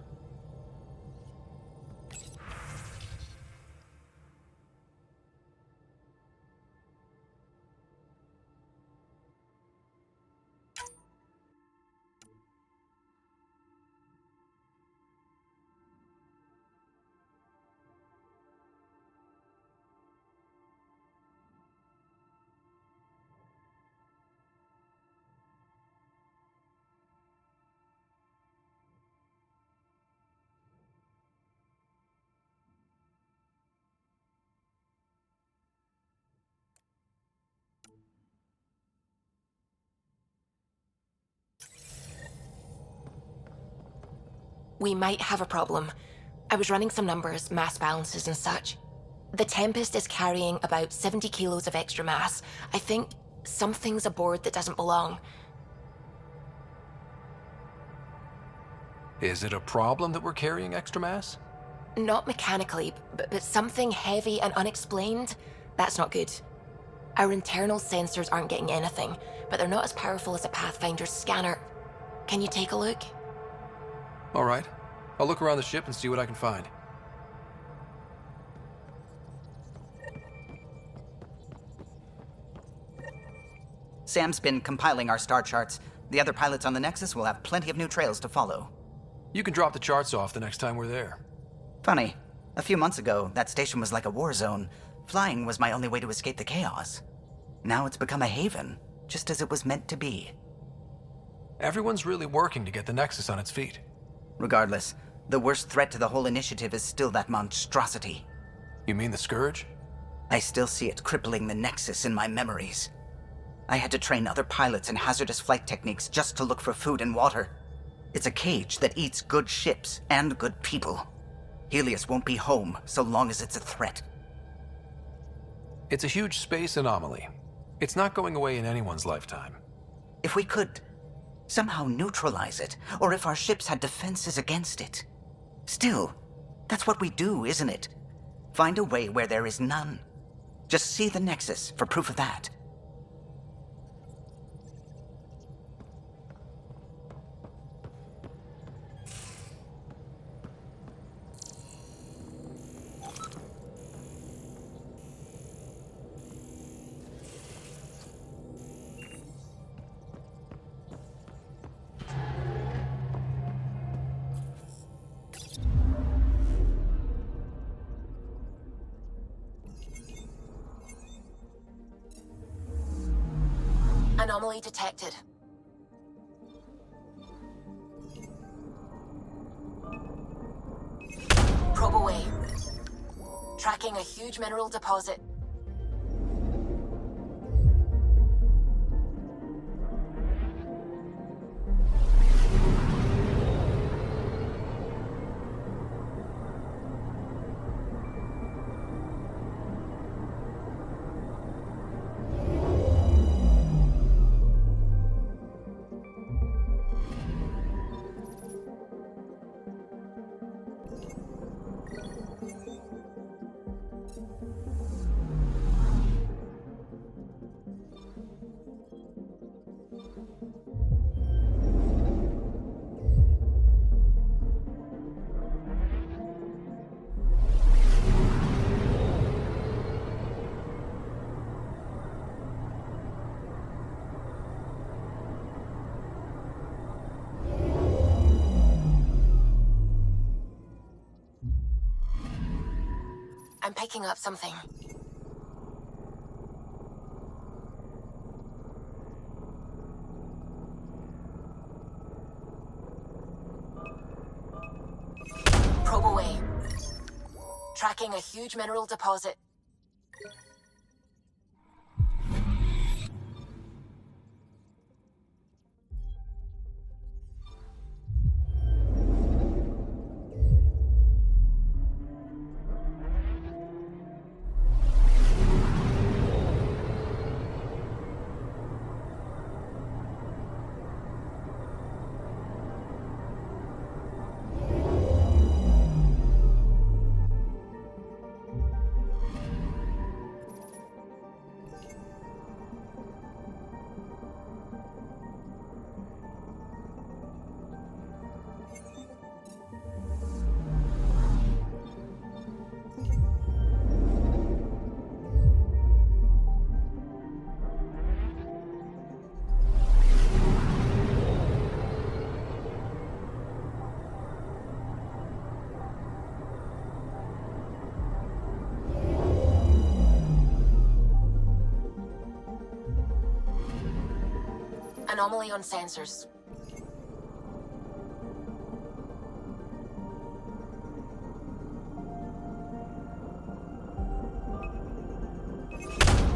We might have a problem. I was running some numbers, mass balances and such. The Tempest is carrying about 70 kilos of extra mass. I think something's aboard that doesn't belong. Is it a problem that we're carrying extra mass? Not mechanically, but something heavy and unexplained. That's not good. Our internal sensors aren't getting anything, but they're not as powerful as a Pathfinder's scanner. Can you take a look? All right. I'll look around the ship and see what I can find. Sam's been compiling our star charts. The other pilots on the Nexus will have plenty of new trails to follow. You can drop the charts off the next time we're there. Funny. A few months ago, that station was like a war zone. Flying was my only way to escape the chaos. Now it's become a haven, just as it was meant to be. Everyone's really working to get the Nexus on its feet. Regardless, the worst threat to the whole initiative is still that monstrosity. You mean the Scourge? I still see it crippling the Nexus in my memories. I had to train other pilots in hazardous flight techniques just to look for food and water. It's a cage that eats good ships and good people. Helios won't be home so long as it's a threat. It's a huge space anomaly. It's not going away in anyone's lifetime. If we could somehow neutralize it, or if our ships had defenses against it. Still, that's what we do, isn't it? Find a way where there is none. Just see the Nexus for proof of that. Anomaly detected. Probe away. Tracking a huge mineral deposit. I'm picking up something. Probe away. Tracking a huge mineral deposit. Anomaly on sensors.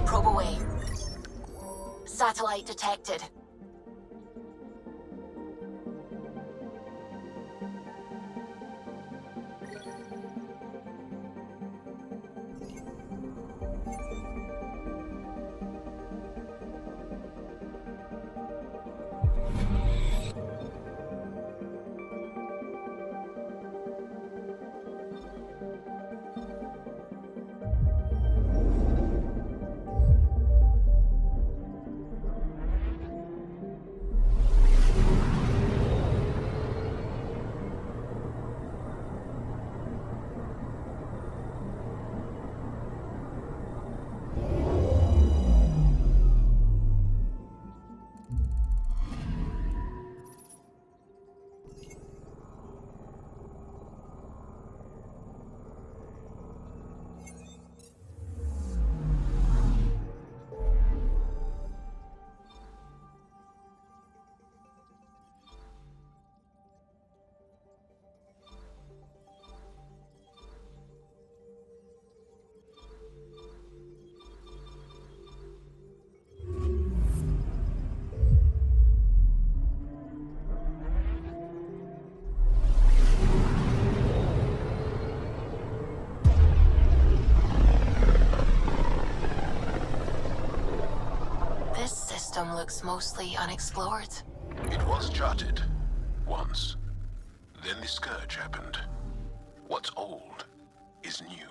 Probe away. Satellite detected. This system looks mostly unexplored. It was charted. Once. Then the Scourge happened. What's old is new.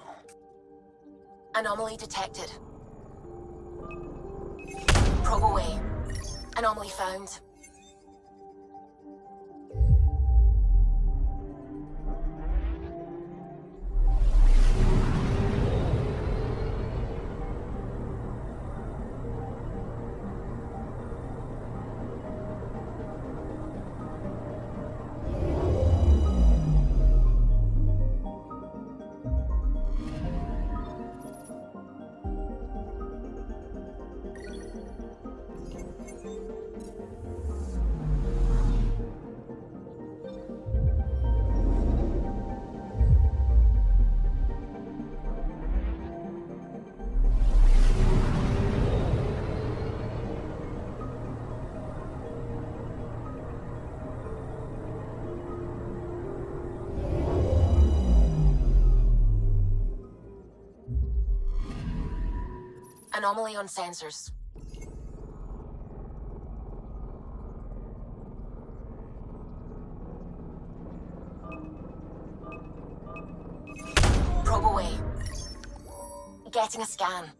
Anomaly detected. Probe away. Anomaly found. Anomaly on sensors. Probe away. Getting a scan.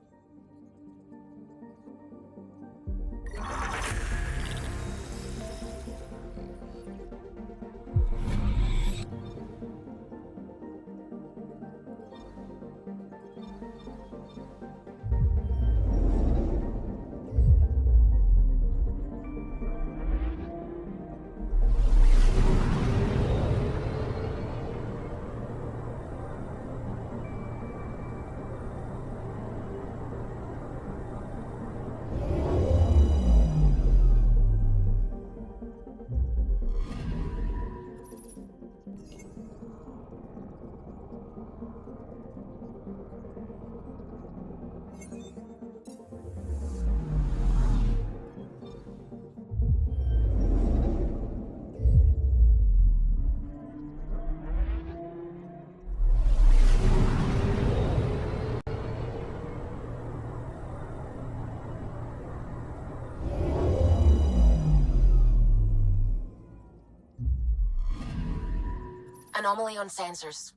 Anomaly on sensors.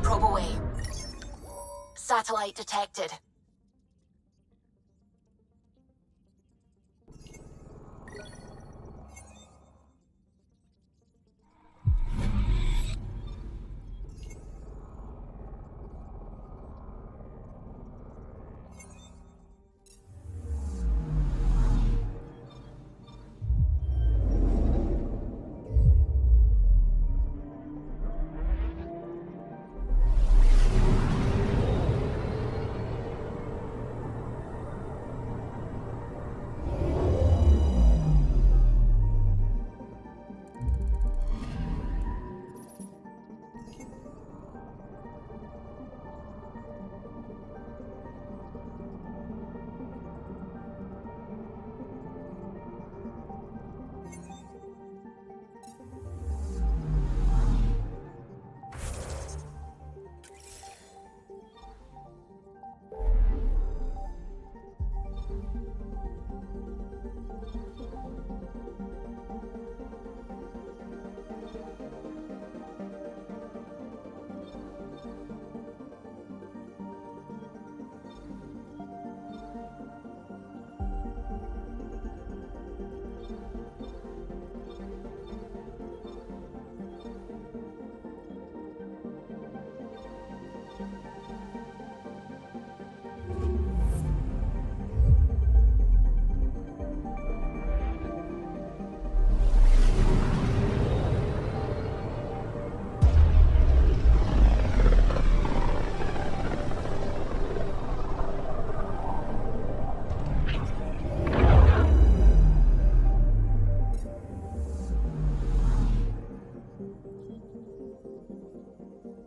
Probe away. Satellite detected.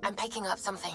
I'm picking up something.